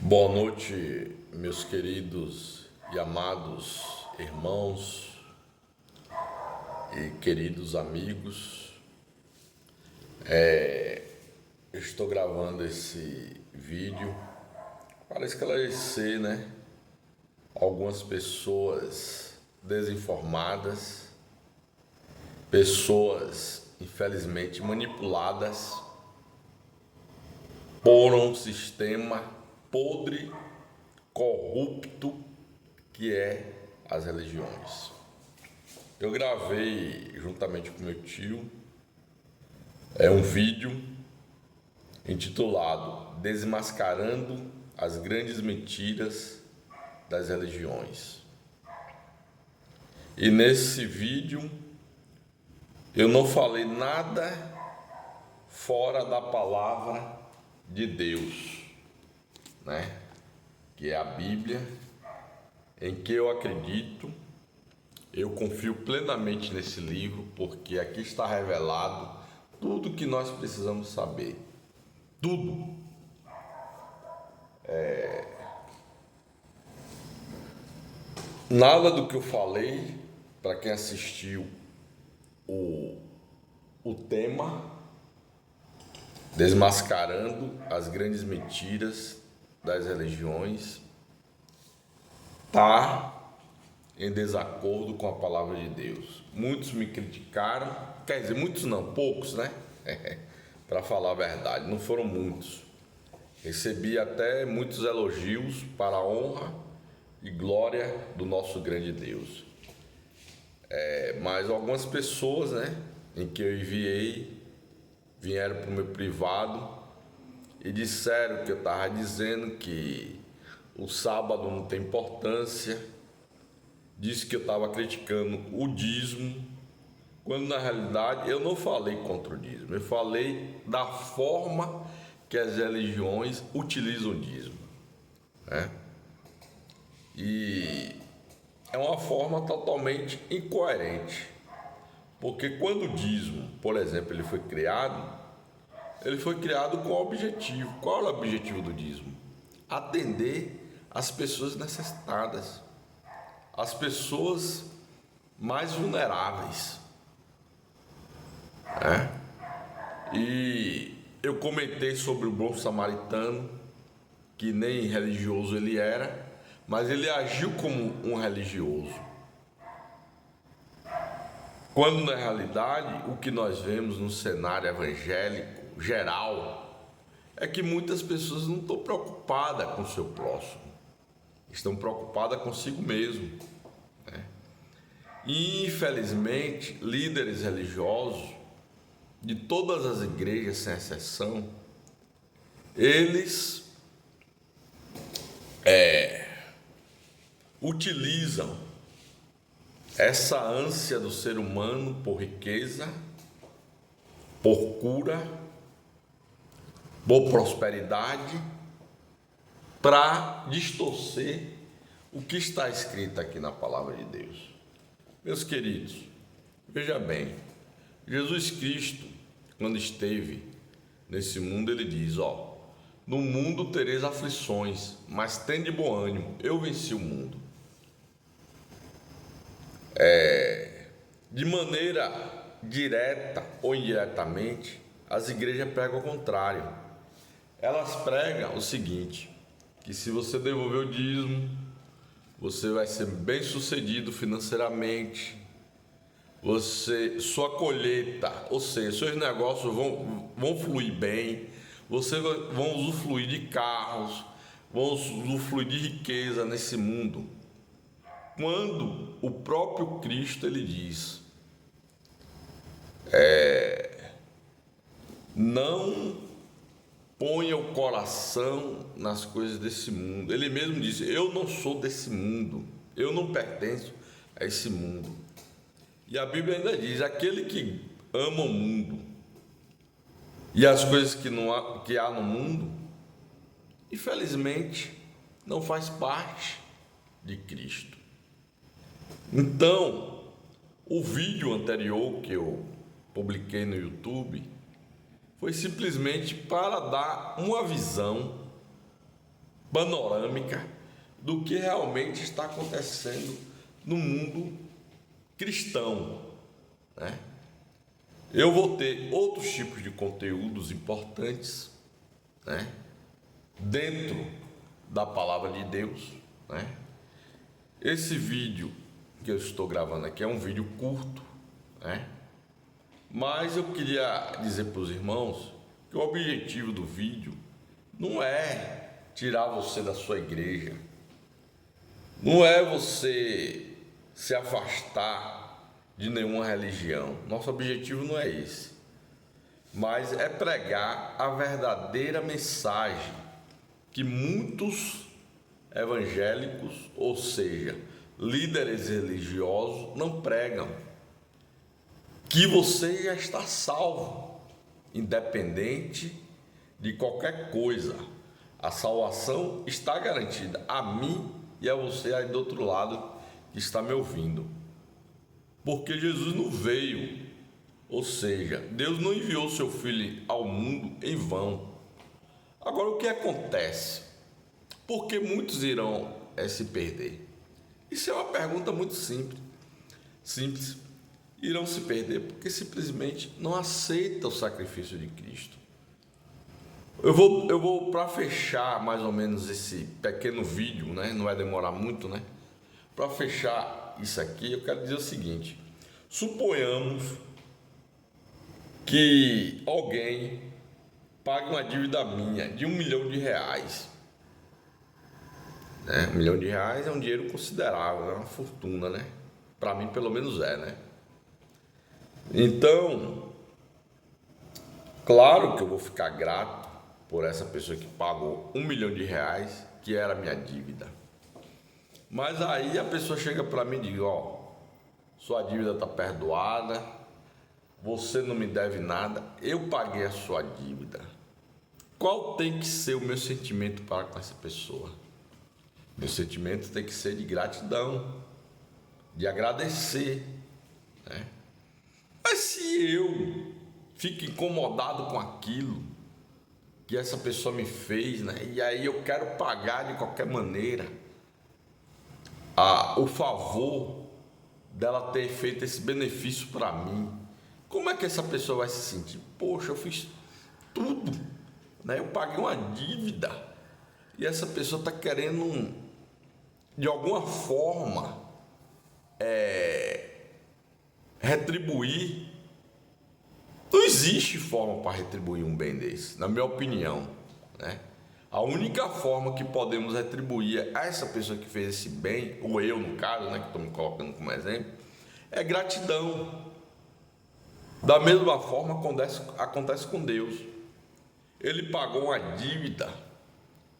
Boa noite, meus queridos e amados irmãos e queridos amigos. Eu estou gravando esse vídeo para esclarecer, algumas pessoas desinformadas, pessoas infelizmente manipuladas por um sistema podre, corrupto que é as religiões. Eu gravei juntamente com meu tio um vídeo intitulado Desmascarando as Grandes Mentiras das Religiões. E nesse vídeo eu não falei nada fora da palavra de Deus, que é a Bíblia, em que eu acredito, eu confio plenamente nesse livro, porque aqui está revelado tudo que nós precisamos saber. Tudo. Nada do que eu falei, para quem assistiu o tema, Desmascarando as Grandes Mentiras das Religiões, está em desacordo com a palavra de Deus. Muitos me criticaram, quer dizer, muitos não, poucos, para falar a verdade, não foram muitos. Recebi até muitos elogios para a honra e glória do nosso grande Deus. Mas algumas pessoas, em que eu enviei, vieram para o meu privado e disseram que eu estava dizendo que o sábado não tem importância, disse que eu estava criticando o dízimo, quando na realidade eu não falei contra o dízimo, eu falei da forma que as religiões utilizam o dízimo, E é uma forma totalmente incoerente, porque quando o dízimo, por exemplo, ele foi criado com objetivo. Qual é o objetivo do dízimo? Atender as pessoas necessitadas, as pessoas mais vulneráveis. E eu comentei sobre o bom samaritano, que nem religioso ele era, mas ele agiu como um religioso. Quando na realidade o que nós vemos no cenário evangélico geral é que muitas pessoas não estão preocupadas com o seu próximo, estão preocupadas consigo mesmo. E infelizmente líderes religiosos de todas as igrejas, sem exceção, eles utilizam essa ânsia do ser humano por riqueza, por cura, por prosperidade, para distorcer o que está escrito aqui na palavra de Deus. Meus queridos, veja bem, Jesus Cristo, quando esteve nesse mundo, ele diz, no mundo tereis aflições, mas tende bom ânimo, eu venci o mundo. De maneira direta ou indiretamente, as igrejas pregam o contrário. Elas pregam o seguinte, que se você devolver o dízimo, você vai ser bem sucedido financeiramente, sua colheita, ou seja, seus negócios vão fluir bem, vocês vão usufruir de carros, vão usufruir de riqueza nesse mundo. Quando o próprio Cristo ele diz, não ponha o coração nas coisas desse mundo. Ele mesmo disse, eu não sou desse mundo, eu não pertenço a esse mundo. E a Bíblia ainda diz, aquele que ama o mundo e as coisas que há no mundo, infelizmente, não faz parte de Cristo. Então, o vídeo anterior que eu publiquei no YouTube foi simplesmente para dar uma visão panorâmica do que realmente está acontecendo no mundo cristão, né? Eu vou ter outros tipos de conteúdos importantes, né, dentro da palavra de Deus, né? Esse vídeo que eu estou gravando aqui é um vídeo curto, né? Mas eu queria dizer para os irmãos que o objetivo do vídeo não é tirar você da sua igreja, não é você se afastar de nenhuma religião. Nosso objetivo não é esse, mas é pregar a verdadeira mensagem que muitos evangélicos, ou seja, líderes religiosos, não pregam. Que você já está salvo, independente de qualquer coisa. A salvação está garantida a mim e a você aí do outro lado que está me ouvindo. Porque Jesus não veio, ou seja, Deus não enviou seu Filho ao mundo em vão. Agora, o que acontece? Por que muitos irão se perder? Isso é uma pergunta muito simples. Irão se perder porque simplesmente não aceitam o sacrifício de Cristo. Eu vou para fechar mais ou menos esse pequeno vídeo, né? Não vai demorar muito, né? Para fechar isso aqui, eu quero dizer o seguinte: suponhamos que alguém pague uma dívida minha de R$ 1.000.000, né? R$ 1.000.000 é um dinheiro considerável, é uma fortuna, né? Para mim, pelo menos é, né? Então, claro que eu vou ficar grato por essa pessoa que pagou R$ 1.000.000, que era a minha dívida. Mas aí a pessoa chega para mim e diz: ó, sua dívida está perdoada, você não me deve nada, eu paguei a sua dívida. Qual tem que ser o meu sentimento para com essa pessoa? Meu sentimento tem que ser de gratidão, de agradecer, né? Mas se eu fico incomodado com aquilo que essa pessoa me fez, né, e aí eu quero pagar de qualquer maneira o favor dela ter feito esse benefício para mim, como é que essa pessoa vai se sentir? Poxa, eu fiz tudo, né? Eu paguei uma dívida e essa pessoa está querendo, de alguma forma, retribuir. Não existe forma para retribuir um bem desse, na minha opinião, né? A única forma que podemos retribuir a essa pessoa que fez esse bem, ou eu no caso, né, que estou me colocando como exemplo, é gratidão. Da mesma forma acontece com Deus. Ele pagou uma dívida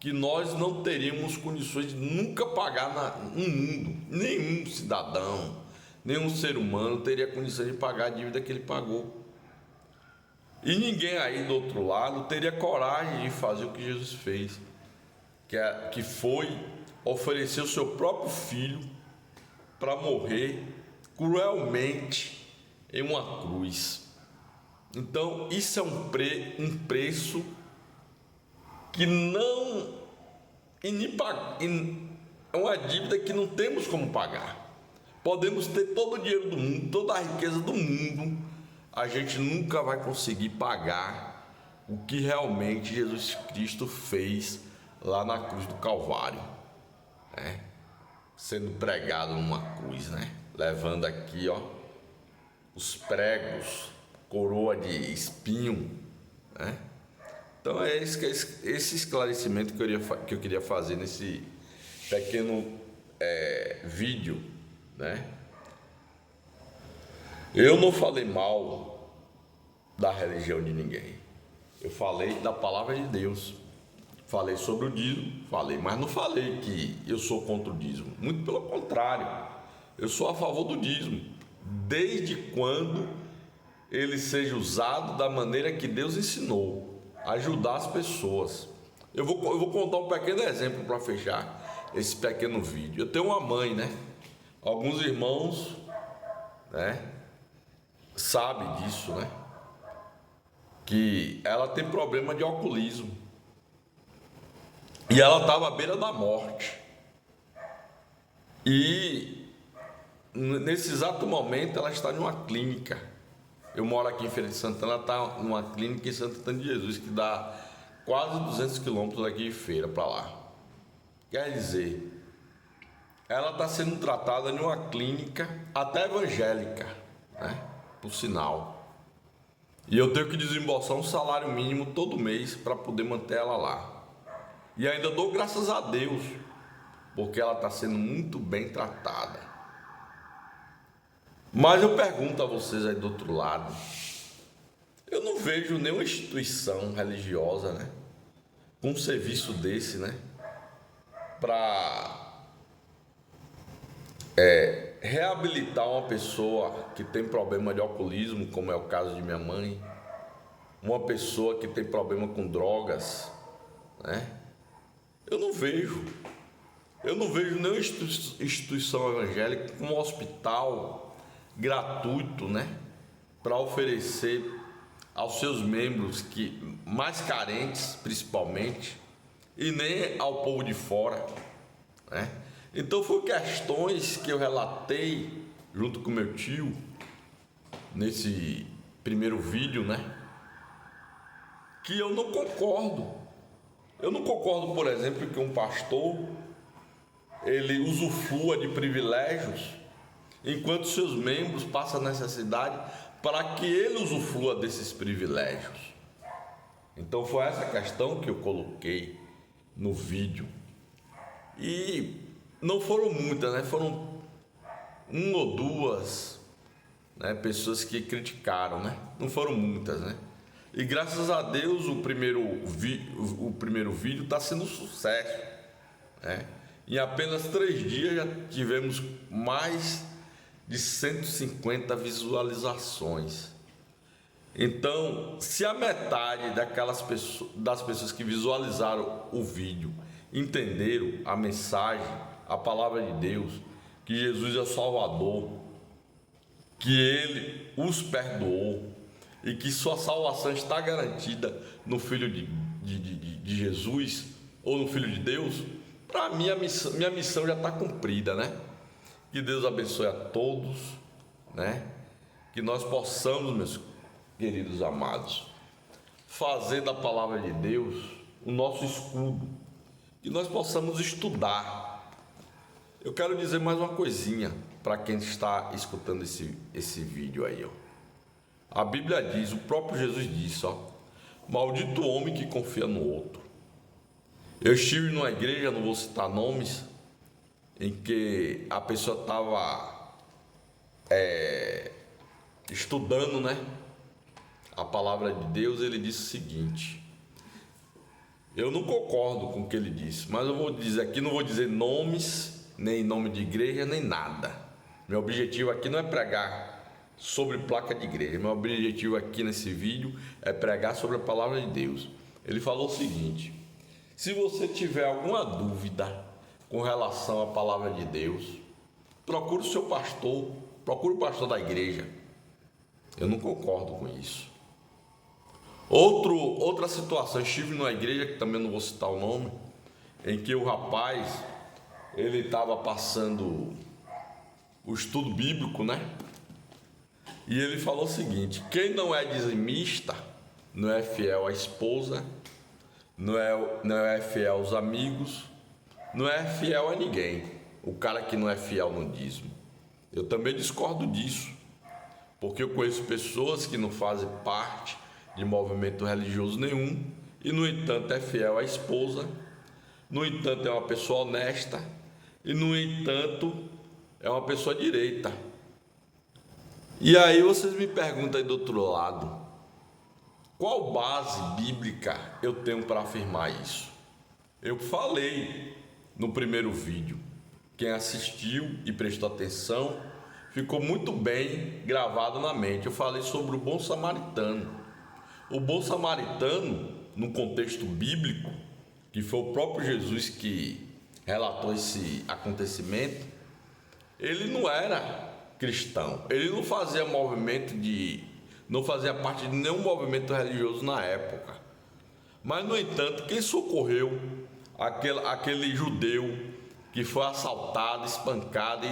que nós não teríamos condições de nunca pagar no mundo. Nenhum cidadão, nenhum ser humano teria condições de pagar a dívida que ele pagou. E ninguém aí do outro lado teria coragem de fazer o que Jesus fez, que foi oferecer o seu próprio filho para morrer cruelmente em uma cruz. Então isso é um preço que não é uma dívida que não temos como pagar. Podemos ter todo o dinheiro do mundo, toda a riqueza do mundo, a gente nunca vai conseguir pagar o que realmente Jesus Cristo fez lá na cruz do Calvário, né? Sendo pregado numa cruz, né? Levando aqui, ó, os pregos, coroa de espinho, né? Então é esse esclarecimento que eu queria fazer nesse pequeno vídeo, né? Eu não falei mal da religião de ninguém. Eu falei da palavra de Deus. Falei sobre o dízimo, mas não falei que eu sou contra o dízimo. Muito pelo contrário, eu sou a favor do dízimo, desde quando ele seja usado da maneira que Deus ensinou, ajudar as pessoas. Eu vou contar um pequeno exemplo para fechar esse pequeno vídeo. Eu tenho uma mãe, né? Alguns irmãos, né, sabem disso, né? Que ela tem problema de alcoolismo. E ela estava à beira da morte. E nesse exato momento ela está em uma clínica. Eu moro aqui em Feira de Santana, ela está numa clínica em Santo Antônio de Jesus, que dá quase 200 quilômetros daqui de Feira para lá. Quer dizer, ela está sendo tratada em uma clínica até evangélica, né? Por sinal. E eu tenho que desembolsar um salário mínimo todo mês para poder manter ela lá. E ainda dou graças a Deus, porque ela está sendo muito bem tratada. Mas eu pergunto a vocês aí do outro lado, eu não vejo nenhuma instituição religiosa, né, com um serviço desse, né, para reabilitar uma pessoa que tem problema de alcoolismo, como é o caso de minha mãe, uma pessoa que tem problema com drogas, né? Eu não vejo nenhuma instituição evangélica com um hospital gratuito, né, para oferecer aos seus membros que mais carentes, principalmente, e nem ao povo de fora, né? Então foram questões que eu relatei junto com meu tio nesse primeiro vídeo, né, que eu não concordo. Eu não concordo, por exemplo, que um pastor ele usufrua de privilégios enquanto seus membros passam necessidade para que ele usufrua desses privilégios. Então foi essa questão que eu coloquei no vídeo. E não foram muitas, né? Foram uma ou duas, né, pessoas que criticaram, né? Não foram muitas, né? E graças a Deus o primeiro vídeo está sendo um sucesso, né? Em apenas 3 dias já tivemos mais de 150 visualizações. Então, se a metade das pessoas que visualizaram o vídeo entenderam a mensagem, a palavra de Deus, que Jesus é o Salvador, que Ele os perdoou e que sua salvação está garantida no Filho de Jesus ou no Filho de Deus, para mim minha missão já está cumprida, né? Que Deus abençoe a todos, né? Que nós possamos, meus queridos amados, fazer da palavra de Deus o nosso escudo, que nós possamos estudar. Eu quero dizer mais uma coisinha para quem está escutando esse vídeo aí, ó. A Bíblia diz, o próprio Jesus disse, ó, maldito o homem que confia no outro. Eu estive numa igreja, não vou citar nomes, em que a pessoa estava estudando, né, a palavra de Deus. Ele disse o seguinte, eu não concordo com o que ele disse, mas eu vou dizer aqui, não vou dizer nomes, nem nome de igreja, nem nada. Meu objetivo aqui não é pregar sobre placa de igreja, meu objetivo aqui nesse vídeo é pregar sobre a palavra de Deus. Ele falou o seguinte, se você tiver alguma dúvida com relação à palavra de Deus, procure o seu pastor, procure o pastor da igreja. Eu não concordo com isso. Outra situação, estive numa igreja, que também não vou citar o nome, em que o rapaz, ele estava passando o estudo bíblico, né? E ele falou o seguinte, quem não é dizimista, não é fiel à esposa, não é fiel aos amigos, não é fiel a ninguém. O cara que não é fiel no dízimo. Eu também discordo disso, porque eu conheço pessoas que não fazem parte de movimento religioso nenhum e, no entanto, é fiel à esposa, no entanto, é uma pessoa honesta e, no entanto, é uma pessoa direita. E aí vocês me perguntam aí do outro lado, qual base bíblica eu tenho para afirmar isso? Eu falei no primeiro vídeo, quem assistiu e prestou atenção, ficou muito bem gravado na mente. Eu falei sobre o bom samaritano. O bom samaritano, no contexto bíblico, que foi o próprio Jesus que relatou esse acontecimento, ele não era cristão, ele não fazia não fazia parte de nenhum movimento religioso na época. Mas, no entanto, quem socorreu aquele judeu que foi assaltado, espancado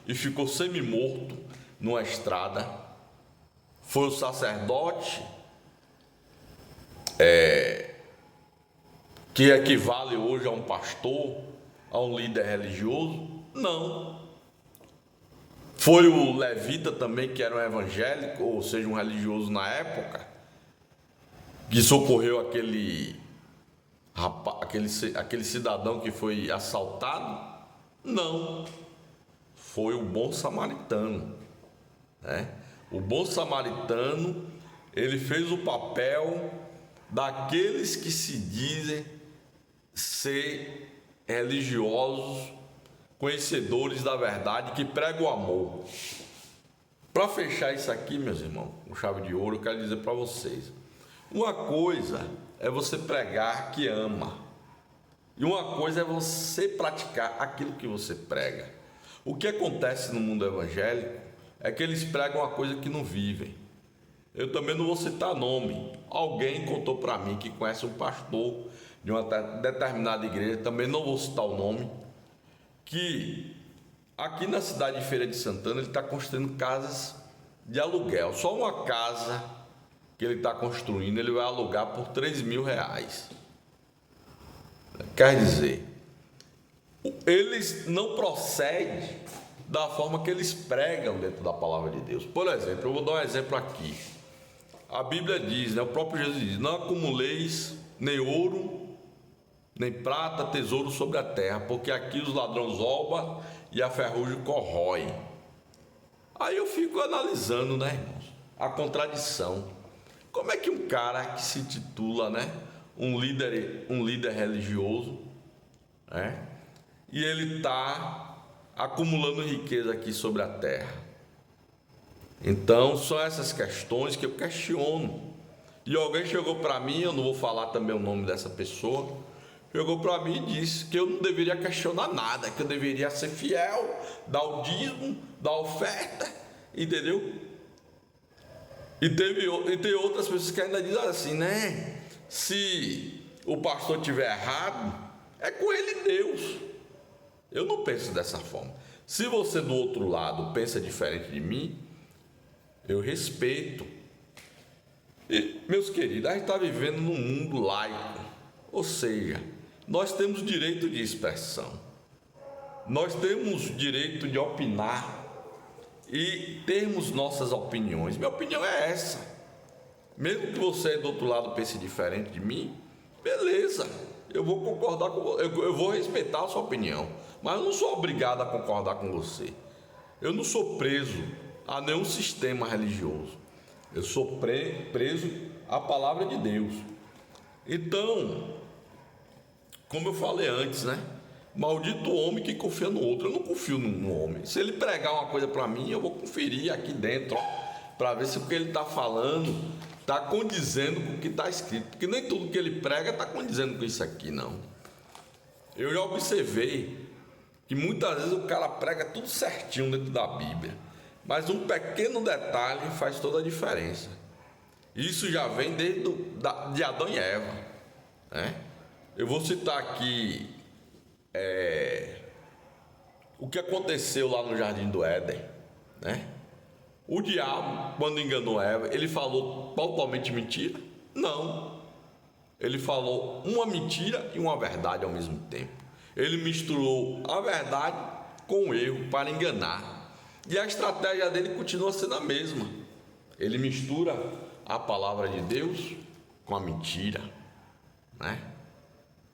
e ficou semi-morto numa estrada. Foi o sacerdote, que equivale hoje a um pastor, a um líder religioso? Não. Foi o levita também, que era um evangélico, ou seja, um religioso na época, que socorreu aquele cidadão que foi assaltado? Não. Foi o bom samaritano, né? O bom samaritano, ele fez o papel daqueles que se dizem ser religiosos, conhecedores da verdade, que pregam o amor. Para fechar isso aqui, meus irmãos, com chave de ouro, eu quero dizer para vocês: uma coisa é você pregar que ama, e uma coisa é você praticar aquilo que você prega. O que acontece no mundo evangélico é que eles pregam uma coisa que não vivem. Eu também não vou citar nome. Alguém contou para mim que conhece um pastor de uma determinada igreja, também não vou citar o nome, que aqui na cidade de Feira de Santana ele está construindo casas de aluguel. Só uma casa que ele está construindo ele vai alugar por R$3.000. Quer dizer, eles não procedem da forma que eles pregam dentro da palavra de Deus. Por exemplo, eu vou dar um exemplo aqui. A Bíblia diz, né, o próprio Jesus diz: não acumuleis nem ouro, nem prata, tesouro sobre a terra, porque aqui os ladrões roubam e a ferrugem corrói. Aí eu fico analisando, né, irmãos, a contradição. Como é que um cara que se titula, né, um líder religioso, né, e ele está acumulando riqueza aqui sobre a terra? Então, são essas questões que eu questiono. E alguém chegou para mim, eu não vou falar também o nome dessa pessoa, chegou para mim e disse que eu não deveria questionar nada, que eu deveria ser fiel, dar o dízimo, dar a oferta, entendeu? E tem outras pessoas que ainda dizem assim, né? Se o pastor estiver errado, é com ele Deus. Eu não penso dessa forma. Se você do outro lado pensa diferente de mim, eu respeito. E, meus queridos, a gente está vivendo num mundo laico, ou seja, nós temos direito de expressão, nós temos direito de opinar e termos nossas opiniões. Minha opinião é essa. Mesmo que você do outro lado pense diferente de mim, beleza, eu vou concordar com você, eu vou respeitar a sua opinião, mas eu não sou obrigado a concordar com você. Eu não sou preso a nenhum sistema religioso. Eu sou preso à palavra de Deus. Então, como eu falei antes, né? Maldito o homem que confia no outro. Eu não confio no homem. Se ele pregar uma coisa para mim, eu vou conferir aqui dentro, para ver se o que ele está falando está condizendo com o que está escrito. Porque nem tudo que ele prega está condizendo com isso aqui, não. Eu já observei que muitas vezes o cara prega tudo certinho dentro da Bíblia, mas um pequeno detalhe faz toda a diferença. Isso já vem de Adão e Eva, né? Eu vou citar aqui o que aconteceu lá no Jardim do Éden, né? O diabo, quando enganou Eva, ele falou totalmente mentira? Não. Ele falou uma mentira e uma verdade ao mesmo tempo. Ele misturou a verdade com o erro para enganar. E a estratégia dele continua sendo a mesma. Ele mistura a palavra de Deus com a mentira, né?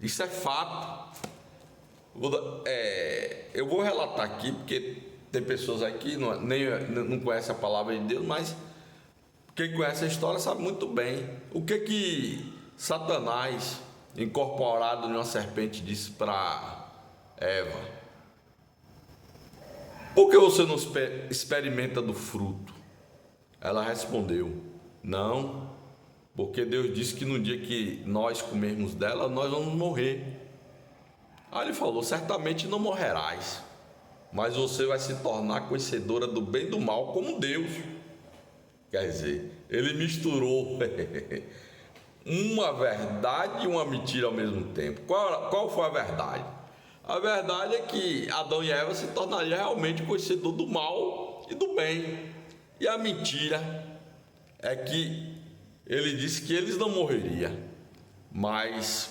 Isso é fato. Eu vou relatar aqui, porque tem pessoas aqui que não conhecem a palavra de Deus, mas quem conhece a história sabe muito bem o que Satanás, incorporado em uma serpente, disse para Eva: por que você não experimenta do fruto? Ela respondeu: não, porque Deus disse que no dia que nós comermos dela, nós vamos morrer. Aí ele falou: certamente não morrerás, mas você vai se tornar conhecedora do bem e do mal como Deus. Quer dizer, ele misturou uma verdade e uma mentira ao mesmo tempo. Qual foi a verdade? A verdade é que Adão e Eva se tornariam realmente conhecedores do mal e do bem. E a mentira é que ele disse que eles não morreriam. Mas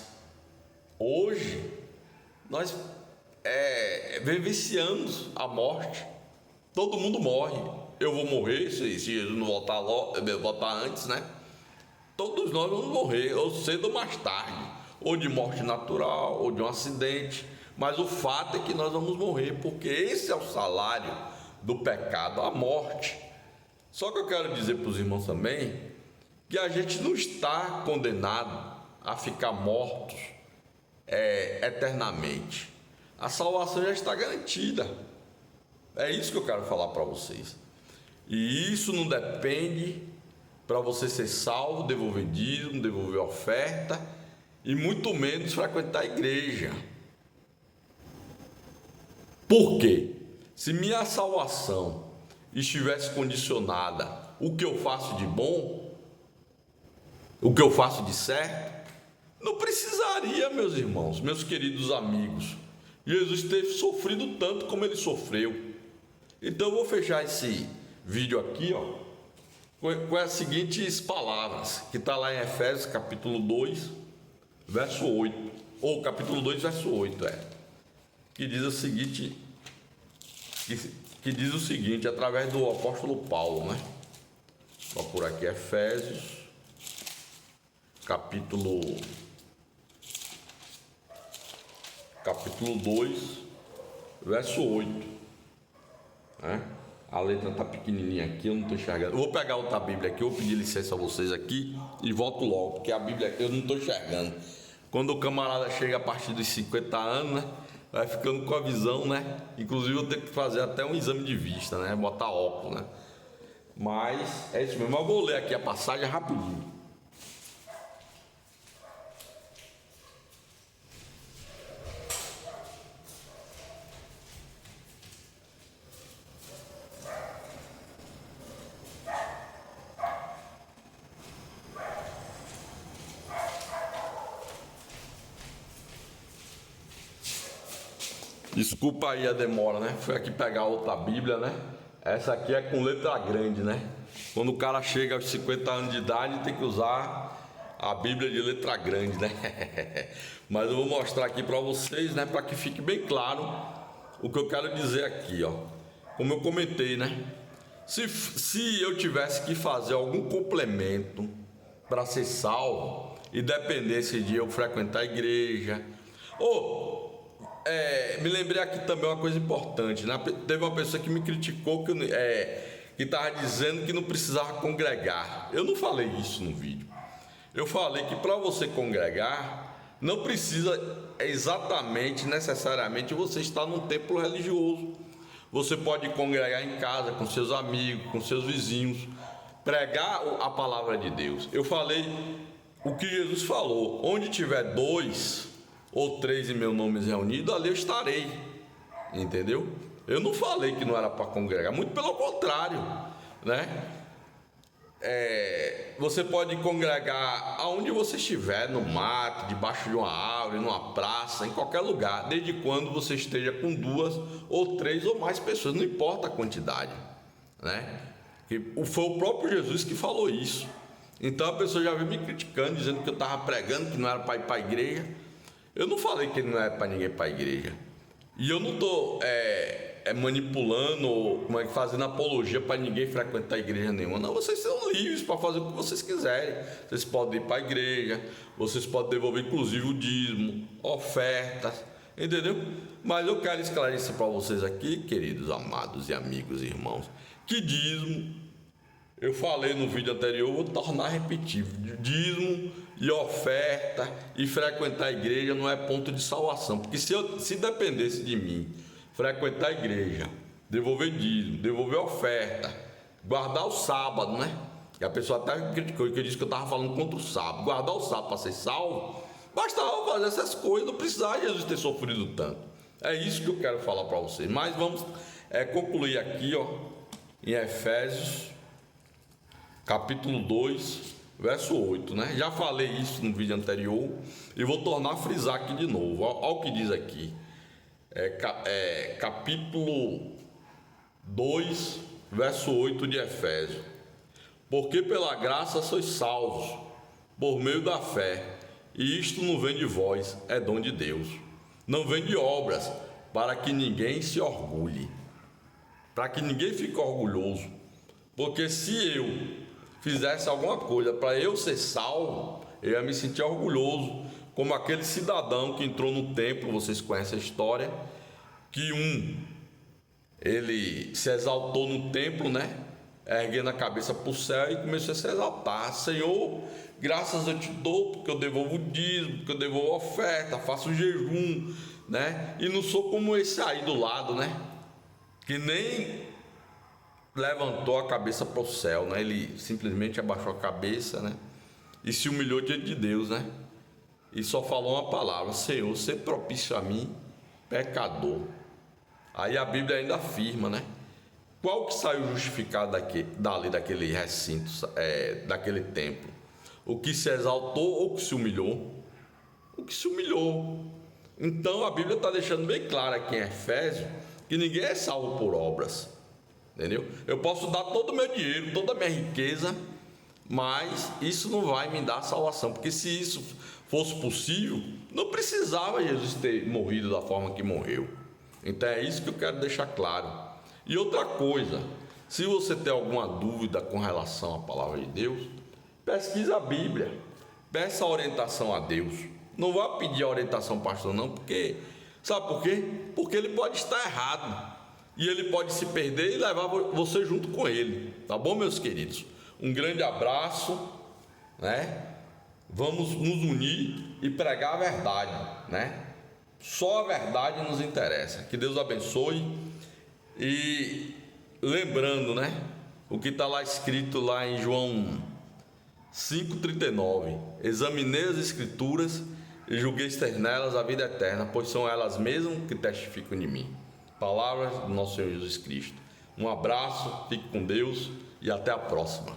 hoje nós vivenciamos a morte. Todo mundo morre. Eu vou morrer se Jesus não voltar antes, né? Todos nós vamos morrer, ou cedo ou mais tarde, ou de morte natural, ou de um acidente. Mas o fato é que nós vamos morrer, porque esse é o salário do pecado, a morte. Só que eu quero dizer para os irmãos também que a gente não está condenado a ficar mortos eternamente. A salvação já está garantida. É isso que eu quero falar para vocês. E isso não depende para você ser salvo, devolver dízimo, devolver oferta e muito menos frequentar a igreja. Por quê? Se minha salvação estivesse condicionada o que eu faço de bom, o que eu faço de certo, não precisaria, meus irmãos, meus queridos amigos, Jesus ter sofrido tanto como ele sofreu. Então eu vou fechar esse vídeo aqui, com as seguintes palavras, que está lá em Efésios capítulo 2, verso 8, ou capítulo 2, verso 8, que diz o seguinte, que diz o seguinte, através do apóstolo Paulo, né? Vou por aqui, Efésios, capítulo 2, verso 8, né? A letra está pequenininha aqui, eu não estou enxergando. Eu vou pegar outra Bíblia aqui, eu vou pedir licença a vocês aqui e volto logo, porque a Bíblia eu não estou enxergando. Quando o camarada chega a partir dos 50 anos, né, vai ficando com a visão, né? Inclusive eu tenho que fazer até um exame de vista, né? Botar óculos, né? Mas é isso mesmo. Eu vou ler aqui a passagem rapidinho. Desculpa aí a demora, né? Fui aqui pegar outra Bíblia, né? Essa aqui é com letra grande, né? Quando o cara chega aos 50 anos de idade, tem que usar a Bíblia de letra grande, né? Mas eu vou mostrar aqui para vocês, né? Para que fique bem claro o que eu quero dizer aqui, ó. Como eu comentei, né? Se eu tivesse que fazer algum complemento para ser salvo e dependesse de eu frequentar a igreja, me lembrei aqui também uma coisa importante, né? Teve uma pessoa que me criticou que estava dizendo que não precisava congregar. Eu não falei isso no vídeo. Eu falei que para você congregar não precisa exatamente, necessariamente você estar num templo religioso. Você pode congregar em casa com seus amigos, com seus vizinhos, pregar a palavra de Deus. Eu falei o que Jesus falou: onde tiver 2 ou 3 em meu nome reunidos, ali eu estarei, entendeu? Eu não falei que não era para congregar, muito pelo contrário, né? Você pode congregar aonde você estiver, no mato, debaixo de uma árvore, numa praça, em qualquer lugar, desde quando você esteja com 2 ou 3 ou mais pessoas, não importa a quantidade, né? Foi o próprio Jesus que falou isso. Então a pessoa já veio me criticando, dizendo que eu estava pregando que não era para ir para a igreja. Eu não falei que não é para ninguém ir para a igreja. E eu não estou manipulando ou fazendo apologia para ninguém frequentar a igreja nenhuma. Não, vocês são livres para fazer o que vocês quiserem. Vocês podem ir para a igreja, vocês podem devolver inclusive o dízimo, ofertas, entendeu? Mas eu quero esclarecer para vocês aqui, queridos amados e amigos e irmãos, que dízimo, eu falei no vídeo anterior, vou tornar repetitivo, dízimo e oferta e frequentar a igreja não é ponto de salvação, porque se dependesse de mim, frequentar a igreja, devolver dízimo, devolver oferta, guardar o sábado, né? E a pessoa até criticou que eu disse que eu estava falando contra o sábado, guardar o sábado para ser salvo, bastava fazer essas coisas, não precisava Jesus ter sofrido tanto. É isso que eu quero falar para vocês. Mas vamos concluir aqui, em Efésios capítulo 2, verso 8, né? Já falei isso no vídeo anterior e vou tornar a frisar aqui de novo. Olha o que diz aqui. Capítulo 2, verso 8 de Efésios. Porque pela graça sois salvos, por meio da fé, e isto não vem de vós, é dom de Deus. Não vem de obras, para que ninguém se orgulhe, para que ninguém fique orgulhoso. Porque se eu fizesse alguma coisa para eu ser salvo, eu ia me sentir orgulhoso, como aquele cidadão que entrou no templo, vocês conhecem a história, que ele se exaltou no templo, né? Erguendo a cabeça para o céu e começou a se exaltar. Senhor, graças eu te dou, porque eu devolvo o dízimo, porque eu devolvo a oferta, faço o jejum, né? E não sou como esse aí do lado, né? Que nem levantou a cabeça para o céu, né? Ele simplesmente abaixou a cabeça, né? E se humilhou diante de Deus, né? E só falou uma palavra: Senhor, ser propício a mim, pecador. Aí a Bíblia ainda afirma, né? Qual que saiu justificado dali daquele recinto, daquele templo? O que se exaltou ou o que se humilhou? O que se humilhou. Então a Bíblia está deixando bem claro aqui em Efésios que ninguém é salvo por obras, entendeu? Eu posso dar todo o meu dinheiro, toda a minha riqueza, mas isso não vai me dar salvação, porque se isso fosse possível, não precisava Jesus ter morrido da forma que morreu. Então é isso que eu quero deixar claro. E outra coisa, se você tem alguma dúvida com relação à palavra de Deus, pesquisa a Bíblia, peça orientação a Deus. Não vá pedir a orientação ao pastor não, porque, sabe por quê? Porque ele pode estar errado, e ele pode se perder e levar você junto com ele, tá bom, meus queridos? Um grande abraço, né? Vamos nos unir e pregar a verdade, né? Só a verdade nos interessa. Que Deus abençoe. E lembrando, né, o que está lá escrito lá em João 5,39: examinei as escrituras e julguei ter nelas a vida eterna, pois são elas mesmas que testificam de mim. Palavras do nosso Senhor Jesus Cristo. Um abraço, fique com Deus e até a próxima.